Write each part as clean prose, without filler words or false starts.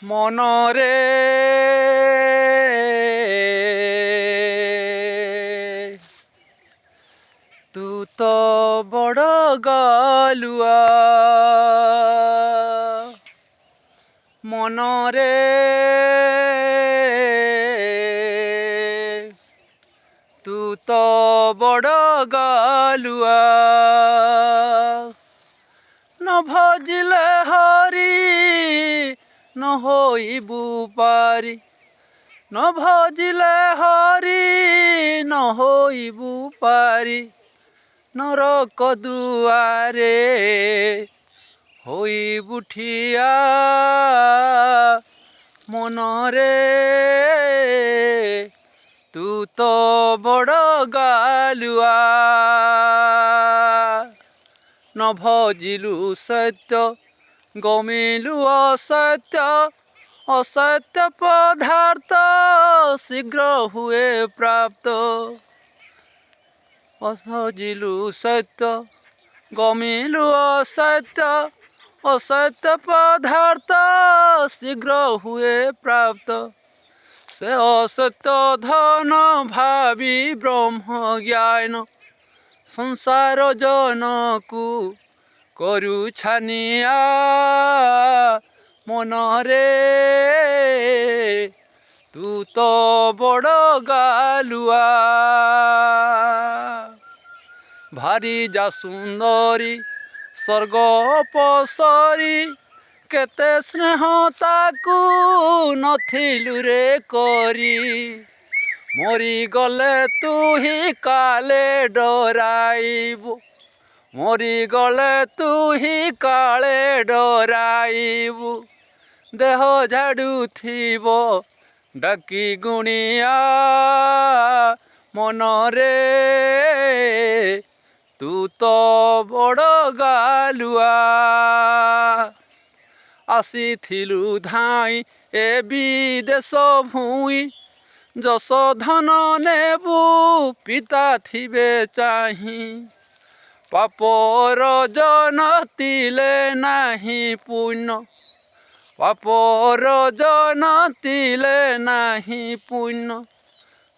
মনরে তু তো বড় গালুয়া মনরে তু তো বড় গালুয়া ন ভজিলে হরি ন হইবু পারি ন ভজিলে হরি ন হইবু পারি নরক দুয়ারে হইবু ঠিয়া মনরে তু তো বড় গালুয়া ন ভজিলু সত্য গমিলু অসত্য অসত্য পদার্থ শীঘ্র হুয়ে প্রাপ্ত ভজিলু সত্য গমিলু অসত্য অসত্য পদার্থ শীঘ্র হুয়ে প্রাপ্ত সে অসত্য ধন ভাবি ব্রহ্ম জ্ঞান সংসার জনকু করু ছানিয়া মনরে তু তো বড় গালুয়া ভারি যা সুন্দরী স্বর্গ অপসরি কেতে স্নেহ তাকু নথিলু রে করি মরি গলে তুহি কালে ডরাইবু মরি গলে তুহি কালে ডরাইবু দেহ ঝাড়ুথিব ডাকি গুণিয়া মনরে তু তো বড় গালুয়া আসিথিলু ধাই এ বিদেশ ভুঁই যশ ধন নেবু পিতা থিবে চাহি পাপর জনতিলে নাহি পুণ্য পাপর জনতিলে নাহি পুণ্য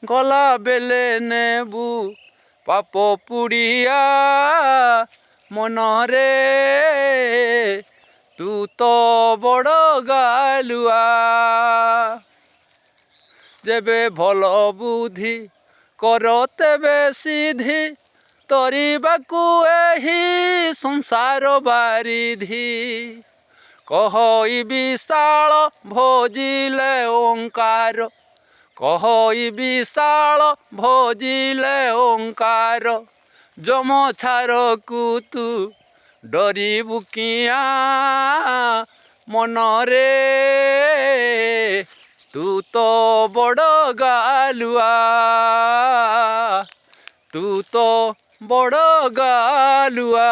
গলা বেলে নেবু পাপ পুড়িয়া মনরে তু তো বড় গালুয়া যেবে ভাল বুদ্ধি কর তেবে সিদ্ধি তরিବାକୁ ଏହି ସଂସାର ବାରିଧି କହଇ ବିଶାଳ ଭୋଜିଲେ ଓଙ୍କାର କହଇ ବିଶାଳ ଭୋଜିଲେ ଓଙ୍କାର ଯମ ଛାରକୁ ତୁ ଡରିବୁ କିଆଁ ମନରେ ତୁ ତ ବଡ଼ ଗାଲୁଆ ତୁ ତ ବଡ଼ ଗାଲୁଆ।